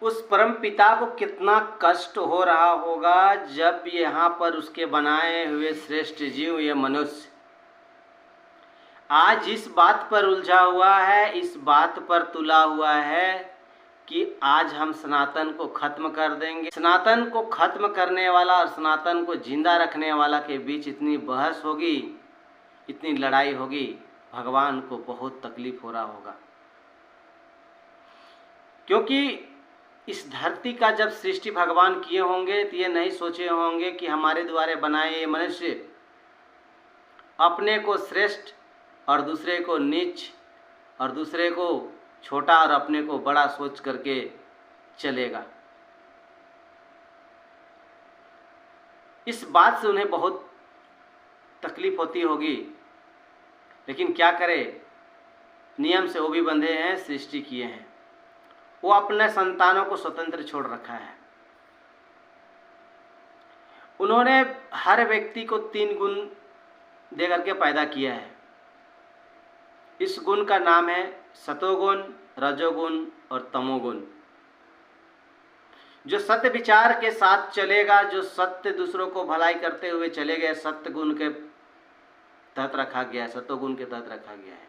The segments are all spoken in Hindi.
उस परम पिता को कितना कष्ट हो रहा होगा जब यहाँ पर उसके बनाए हुए श्रेष्ठ जीव ये मनुष्य आज इस बात पर उलझा हुआ है, इस बात पर तुला हुआ है कि आज हम सनातन को खत्म कर देंगे। सनातन को खत्म करने वाला और सनातन को जिंदा रखने वाला के बीच इतनी बहस होगी, इतनी लड़ाई होगी, भगवान को बहुत तकलीफ हो रहा होगा। क्योंकि इस धरती का जब सृष्टि भगवान किए होंगे तो ये नहीं सोचे होंगे कि हमारे द्वारा बनाए ये मनुष्य अपने को श्रेष्ठ और दूसरे को नीच और दूसरे को छोटा और अपने को बड़ा सोच करके चलेगा। इस बात से उन्हें बहुत तकलीफ होती होगी, लेकिन क्या करे, नियम से वो भी बंधे हैं, सृष्टि किए हैं। वो अपने संतानों को स्वतंत्र छोड़ रखा है। उन्होंने हर व्यक्ति को 3 गुण दे करके पैदा किया है। इस गुण का नाम है सतोगुण, रजोगुण और तमोगुण। जो सत्य विचार के साथ चलेगा, जो सत्य दूसरों को भलाई करते हुए चले गए, सत्य गुण के तहत रखा गया है, सतोगुण के तहत रखा गया है।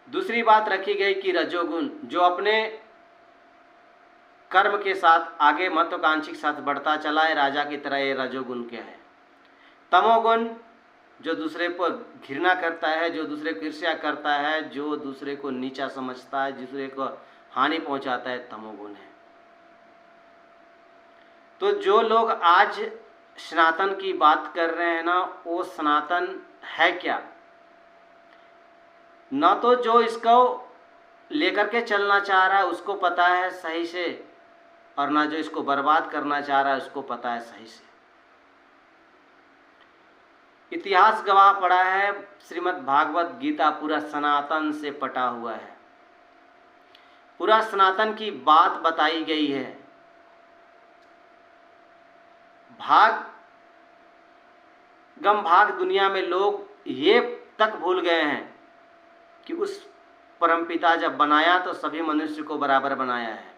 दूसरी बात रखी गई कि रजोगुण, जो अपने कर्म के साथ आगे महत्वाकांक्षी के साथ बढ़ता चला है, राजा की तरह, ये रजोगुण क्या है। तमोगुण, जो दूसरे पर घृणा करता है, जो दूसरे को ईर्ष्या करता है, जो दूसरे को नीचा समझता है, दूसरे को हानि पहुंचाता है, तमोगुण है। तो जो लोग आज सनातन की बात कर रहे हैं ना, वो सनातन है क्या? न तो जो इसको लेकर के चलना चाह रहा है उसको पता है सही से, और ना जो इसको बर्बाद करना चाह रहा है उसको पता है सही से। इतिहास गवाह पड़ा है, श्रीमद् भागवत गीता पूरा सनातन से पटा हुआ है, पूरा सनातन की बात बताई गई है। भाग दुनिया में लोग ये तक भूल गए हैं कि उस परमपिता जब बनाया तो सभी मनुष्य को बराबर बनाया है।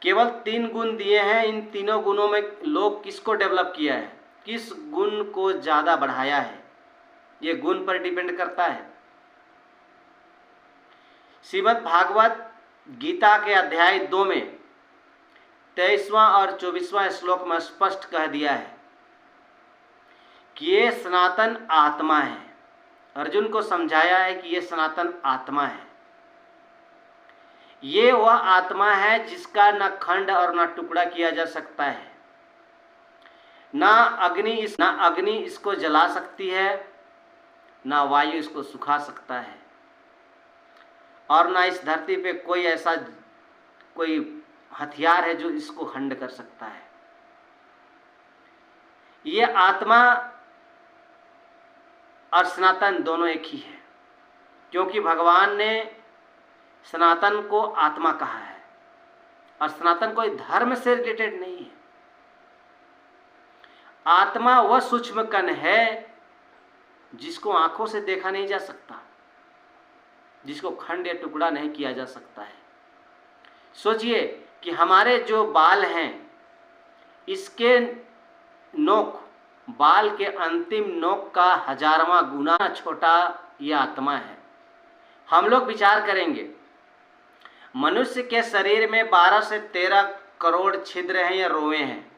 केवल 3 गुण दिए हैं। इन तीनों गुणों में लोग किसको डेवलप किया है, किस गुण को ज़्यादा बढ़ाया है, ये गुण पर डिपेंड करता है। श्रीमद् भागवत गीता के अध्याय 2 में 23वां और 24वां श्लोक में स्पष्ट कह दिया है कि ये सनातन आत्मा है। अर्जुन को समझाया है कि ये सनातन आत्मा है। ये वह आत्मा है जिसका न खंड और न टुकड़ा किया जा सकता है। ना अग्नि इसको जला सकती है, ना वायु इसको सुखा सकता है, और ना इस धरती पे कोई ऐसा कोई हथियार है जो इसको खंड कर सकता है। ये आत्मा और सनातन दोनों एक ही है, क्योंकि भगवान ने सनातन को आत्मा कहा है, और सनातन कोई धर्म से रिलेटेड नहीं है। आत्मा वह सूक्ष्म कण है जिसको आंखों से देखा नहीं जा सकता, जिसको खंड या टुकड़ा नहीं किया जा सकता है। सोचिए कि हमारे जो बाल हैं, इसके नोक, बाल के अंतिम नोक का 1000वां गुना छोटा ये आत्मा है। हम लोग विचार करेंगे, मनुष्य के शरीर में 12 से 13 करोड़ छिद्र हैं या रोए हैं,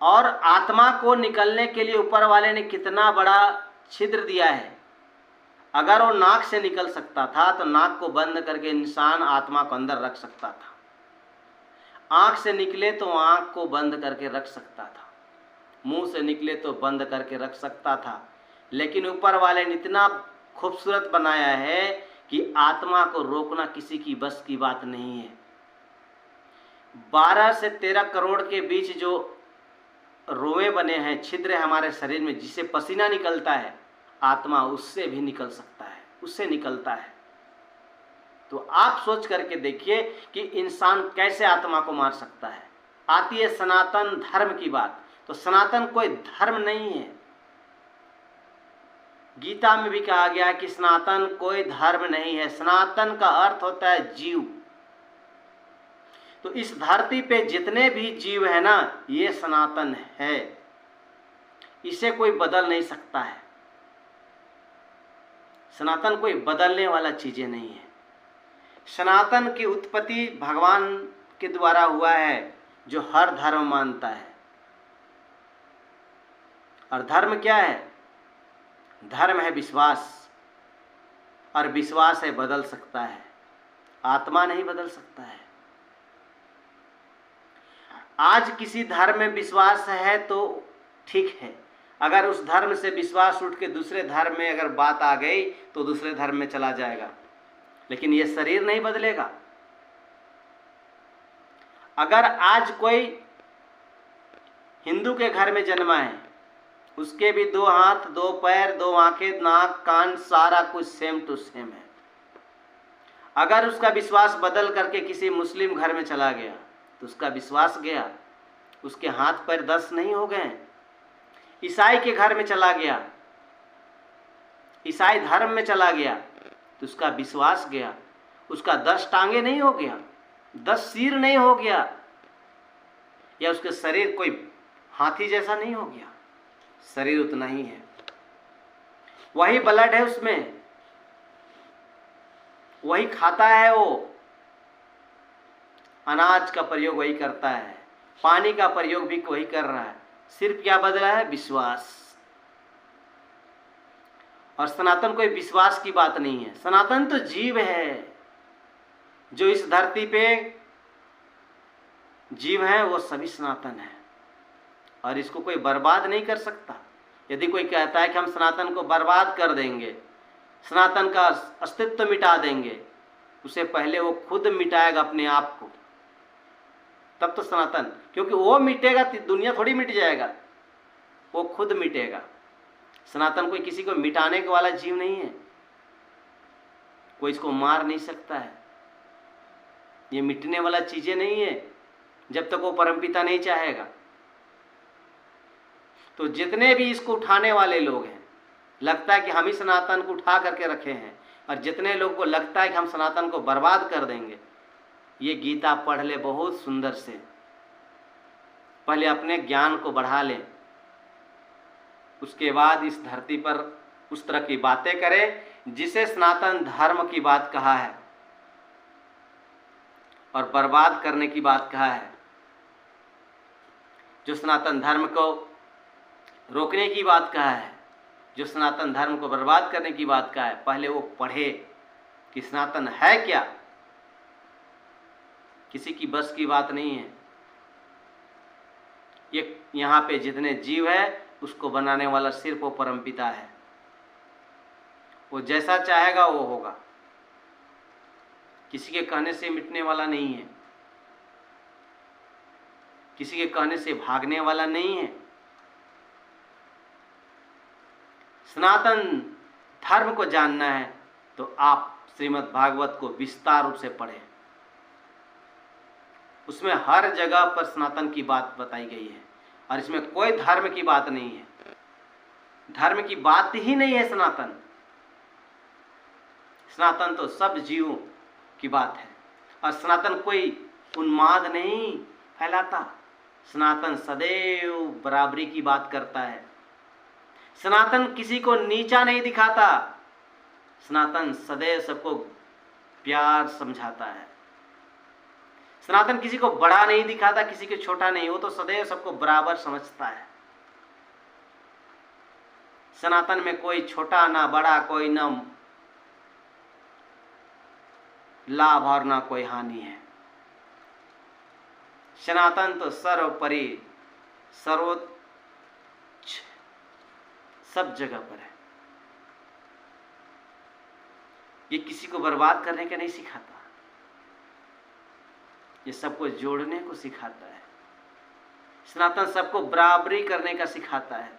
और आत्मा को निकलने के लिए ऊपर वाले ने कितना बड़ा छिद्र दिया है। अगर वो नाक से निकल सकता था तो नाक को बंद करके इंसान आत्मा को अंदर रख सकता था, आँख से निकले तो आँख को बंद करके रख सकता था, मुंह से निकले तो बंद करके रख सकता था। लेकिन ऊपर वाले ने इतना खूबसूरत बनाया है कि आत्मा को रोकना किसी की बस की बात नहीं है। 12 से 13 करोड़ के बीच जो रोए बने हैं, छिद्र है हमारे शरीर में, जिससे पसीना निकलता है, आत्मा उससे भी निकल सकता है, उससे निकलता है। तो आप सोच करके देखिए कि इंसान कैसे आत्मा को मार सकता है। आती है सनातन धर्म की बात, तो सनातन कोई धर्म नहीं है। गीता में भी कहा गया है कि सनातन कोई धर्म नहीं है। सनातन का अर्थ होता है जीव। तो इस धरती पे जितने भी जीव है ना, ये सनातन है, इसे कोई बदल नहीं सकता है। सनातन कोई बदलने वाला चीजें नहीं है। सनातन की उत्पत्ति भगवान के द्वारा हुआ है, जो हर धर्म मानता है। और धर्म क्या है? धर्म है विश्वास, और विश्वास है बदल सकता है, आत्मा नहीं बदल सकता है। आज किसी धर्म में विश्वास है तो ठीक है, अगर उस धर्म से विश्वास उठ के दूसरे धर्म में अगर बात आ गई तो दूसरे धर्म में चला जाएगा, लेकिन ये शरीर नहीं बदलेगा। अगर आज कोई हिंदू के घर में जन्मा है, उसके भी 2 हाथ 2 पैर 2 आंखें नाक कान सारा कुछ सेम टू सेम है। अगर उसका विश्वास बदल करके किसी मुस्लिम घर में चला गया तो उसका विश्वास गया, उसके हाथ पैर 10 नहीं हो गए। ईसाई के घर में चला गया, ईसाई धर्म में चला गया तो उसका विश्वास गया, उसका 10 टांगे नहीं हो गया, 10 सिर नहीं हो गया, या उसके शरीर कोई हाथी जैसा नहीं हो गया, शरीर उतना ही है, वही ब्लड है उसमें, वही खाता है, वो अनाज का प्रयोग वही करता है, पानी का प्रयोग भी वही कर रहा है, सिर्फ क्या बदला है? विश्वास। और सनातन कोई विश्वास की बात नहीं है। सनातन तो जीव है, जो इस धरती पे जीव है वो सभी सनातन है, और इसको कोई बर्बाद नहीं कर सकता। यदि कोई कहता है कि हम सनातन को बर्बाद कर देंगे, सनातन का अस्तित्व मिटा देंगे, उसे पहले वो खुद मिटाएगा अपने आप को, तब तो सनातन, क्योंकि वो मिटेगा तो दुनिया थोड़ी मिट जाएगा, वो खुद मिटेगा। सनातन कोई किसी को मिटाने का वाला जीव नहीं है, कोई इसको मार नहीं सकता है, ये मिटने वाला चीजें नहीं है जब तक वो परमपिता नहीं चाहेगा। तो जितने भी इसको उठाने वाले लोग हैं, लगता है कि हम ही सनातन को उठा करके रखे हैं, और जितने लोगों को लगता है कि हम सनातन को बर्बाद कर देंगे, ये गीता पढ़ ले बहुत सुंदर से, पहले अपने ज्ञान को बढ़ा लें, उसके बाद इस धरती पर उस तरह की बातें करें जिसे सनातन धर्म की बात कहा है और बर्बाद करने की बात कहा है। जो सनातन धर्म को रोकने की बात कहा है, जो सनातन धर्म को बर्बाद करने की बात कहा है, पहले वो पढ़े कि सनातन है क्या। किसी की बस की बात नहीं है। ये यहाँ पे जितने जीव है उसको बनाने वाला सिर्फ वो परमपिता है, वो जैसा चाहेगा वो होगा, किसी के कहने से मिटने वाला नहीं है, किसी के कहने से भागने वाला नहीं है। सनातन धर्म को जानना है तो आप श्रीमद् भागवत को विस्तार रूप से पढ़ें, उसमें हर जगह पर सनातन की बात बताई गई है, और इसमें कोई धर्म की बात नहीं है, धर्म की बात ही नहीं है। सनातन सनातन तो सब जीवों की बात है, और सनातन कोई उन्माद नहीं फैलाता, सनातन सदैव बराबरी की बात करता है, सनातन किसी को नीचा नहीं दिखाता, सनातन सदैव सबको प्यार समझाता है, सनातन किसी को बड़ा नहीं दिखाता, किसी को छोटा नहीं, वो तो सदैव सबको बराबर समझता है। सनातन में कोई छोटा ना बड़ा, कोई ना लाभ और ना कोई हानि है। सनातन तो सर्वोपरि सर्वोच्च सब जगह पर है। ये किसी को बर्बाद करने का नहीं सिखाता, ये सबको जोड़ने को सिखाता है। सनातन सबको बराबरी करने का सिखाता है,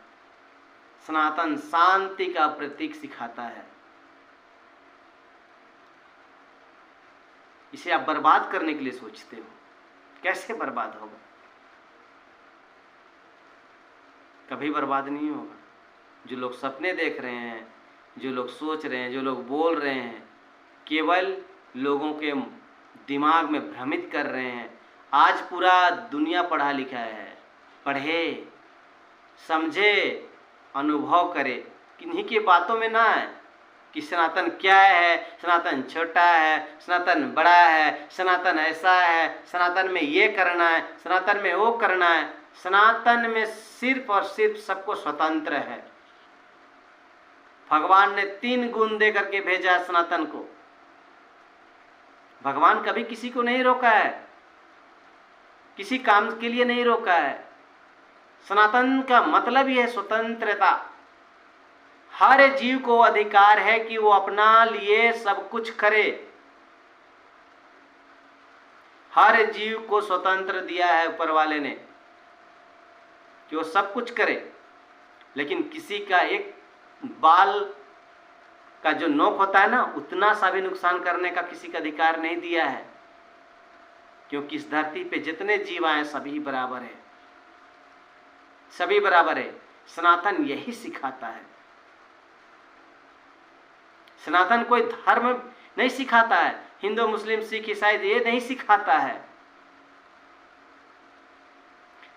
सनातन शांति का प्रतीक सिखाता है। इसे आप बर्बाद करने के लिए सोचते हो, कैसे बर्बाद होगा? कभी बर्बाद नहीं होगा। जो लोग सपने देख रहे हैं जो लोग सोच रहे हैं, जो लोग बोल रहे हैं, केवल लोगों के दिमाग में भ्रमित कर रहे हैं। आज पूरा दुनिया पढ़ा लिखा है, पढ़े, समझे, अनुभव करे, किन्हीं की बातों में ना है कि सनातन क्या है, सनातन छोटा है, सनातन बड़ा है, सनातन ऐसा है, सनातन में ये करना है, सनातन में वो करना है। सनातन में सिर्फ और सिर्फ सबको स्वतंत्र है। भगवान ने 3 गुण दे करके भेजा है सनातन को। भगवान कभी किसी को नहीं रोका है, किसी काम के लिए नहीं रोका है। सनातन का मतलब ही है स्वतंत्रता। हर जीव को अधिकार है कि वो अपना लिए सब कुछ करे। हर जीव को स्वतंत्र दिया है ऊपर वाले ने कि वो सब कुछ करे, लेकिन किसी का एक बाल का जो नोक होता है ना, उतना सा भी नुकसान करने का किसी का अधिकार नहीं दिया है, क्योंकि इस धरती पे जितने जीव आए सभी बराबर है, सभी बराबर है। सनातन यही सिखाता है। सनातन कोई धर्म नहीं सिखाता है, हिंदू मुस्लिम सिख ईसाई ये नहीं सिखाता है।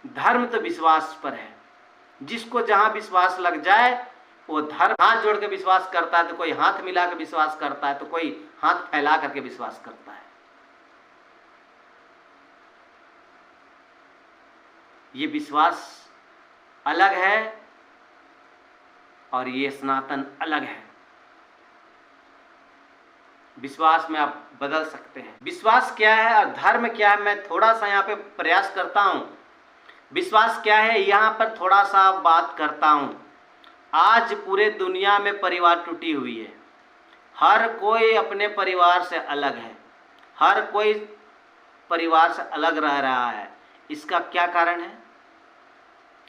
धर्म तो विश्वास पर है। जिसको जहां विश्वास लग जाए वो धर्म। हाथ जोड़ के विश्वास करता है तो कोई हाथ मिला के विश्वास करता है, तो कोई हाथ फैला करके विश्वास करता है। ये विश्वास अलग है और ये सनातन अलग है। विश्वास में आप बदल सकते हैं। विश्वास क्या है और धर्म क्या है, मैं थोड़ा सा यहाँ पे प्रयास करता हूँ। विश्वास क्या है यहाँ पर थोड़ा सा बात करता हूँ। आज पूरे दुनिया में परिवार टूटी हुई है। हर कोई अपने परिवार से अलग है, हर कोई परिवार से अलग रह रहा है। इसका क्या कारण है?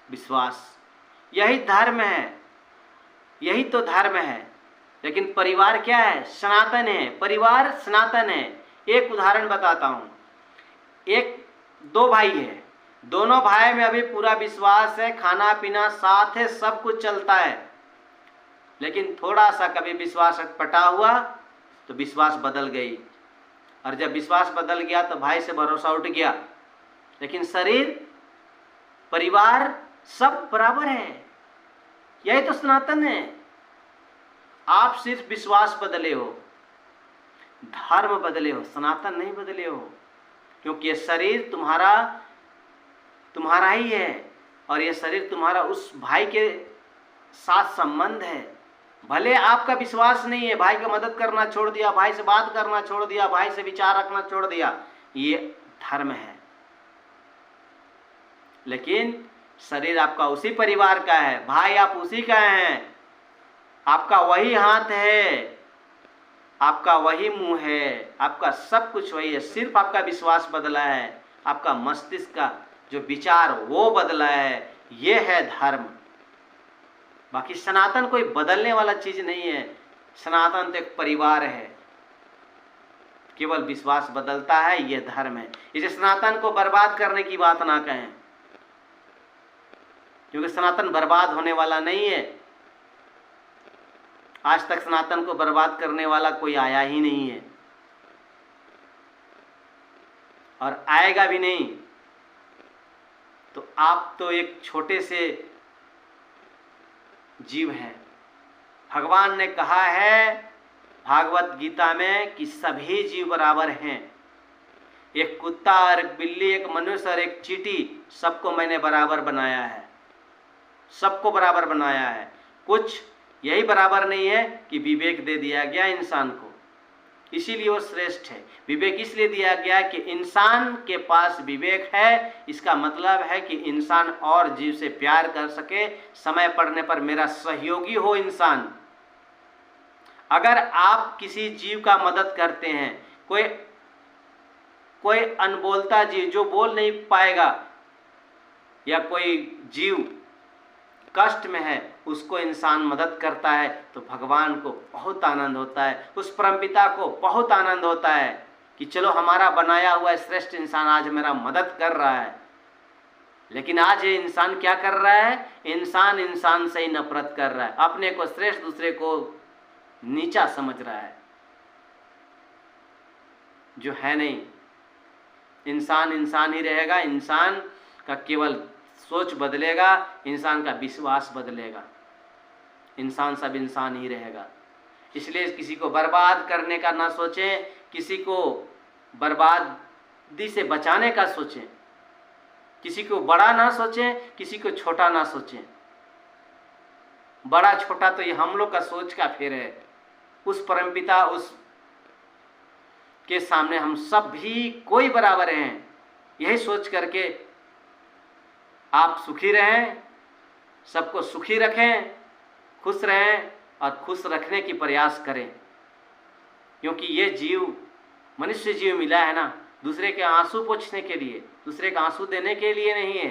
विश्वास। यही धर्म है, यही तो धर्म है। लेकिन परिवार क्या है? सनातन है। परिवार सनातन है। एक उदाहरण बताता हूँ। दो भाई है, दोनों भाई में अभी पूरा विश्वास है, खाना पीना साथ है, सब कुछ चलता है। लेकिन थोड़ा सा कभी विश्वास अटपटा हुआ तो विश्वास बदल गई, और जब विश्वास बदल गया तो भाई से भरोसा उठ गया। लेकिन शरीर, परिवार सब बराबर है। यही तो सनातन है। आप सिर्फ विश्वास बदले हो, धर्म बदले हो, सनातन नहीं बदले हो। क्योंकि ये शरीर तुम्हारा ही है, और ये शरीर तुम्हारा उस भाई के साथ संबंध है। भले आपका विश्वास नहीं है, भाई का मदद करना छोड़ दिया, भाई से बात करना छोड़ दिया, भाई से विचार रखना छोड़ दिया, ये धर्म है। लेकिन शरीर आपका उसी परिवार का है, भाई आप उसी का हैं, आपका वही हाथ है, आपका वही मुंह है, आपका सब कुछ वही है। सिर्फ आपका विश्वास बदला है, आपका मस्तिष्क का जो विचार वो बदला है। ये है धर्म। बाकी सनातन कोई बदलने वाला चीज नहीं है। सनातन तो एक परिवार है, केवल विश्वास बदलता है, ये धर्म है। इसे सनातन को बर्बाद करने की बात ना कहें, क्योंकि सनातन बर्बाद होने वाला नहीं है। आज तक सनातन को बर्बाद करने वाला कोई आया ही नहीं है, और आएगा भी नहीं। तो आप तो एक छोटे से जीव हैं। भगवान ने कहा है भागवत गीता में कि सभी जीव बराबर हैं। एक कुत्ता और एक बिल्ली, एक मनुष्य और एक चींटी, सबको मैंने बराबर बनाया है, सबको बराबर बनाया है। कुछ यही बराबर नहीं है कि विवेक दे दिया गया इंसान को, इसीलिए वो श्रेष्ठ है। विवेक इसलिए दिया गया कि इंसान के पास विवेक है। इसका मतलब है कि इंसान और जीव से प्यार कर सके, समय पड़ने पर मेरा सहयोगी हो इंसान। अगर आप किसी जीव का मदद करते हैं, कोई अनबोलता जीव जो बोल नहीं पाएगा, या कोई जीव कष्ट में है, उसको इंसान मदद करता है, तो भगवान को बहुत आनंद होता है, उस परमपिता को बहुत आनंद होता है कि चलो हमारा बनाया हुआ श्रेष्ठ इंसान आज मेरा मदद कर रहा है। लेकिन आज ये इंसान क्या कर रहा है? इंसान से ही नफरत कर रहा है, अपने को श्रेष्ठ, दूसरे को नीचा समझ रहा है, जो है नहीं। इंसान इंसान ही रहेगा, इंसान का केवल सोच बदलेगा, इंसान का विश्वास बदलेगा, इंसान सब इंसान ही रहेगा। इसलिए किसी को बर्बाद करने का ना सोचें, किसी को बर्बादी से बचाने का सोचें, किसी को बड़ा ना सोचें, किसी को छोटा ना सोचें। बड़ा छोटा तो ये हम लोग का सोच का फेर है। उस परमपिता उस के सामने हम सब भी कोई बराबर हैं, यही सोच करके आप सुखी रहें, सबको सुखी रखें, खुश रहें और खुश रखने की प्रयास करें। क्योंकि ये जीव, मनुष्य जीव मिला है ना, दूसरे के आंसू पोंछने के लिए, दूसरे के आंसू देने के लिए नहीं है।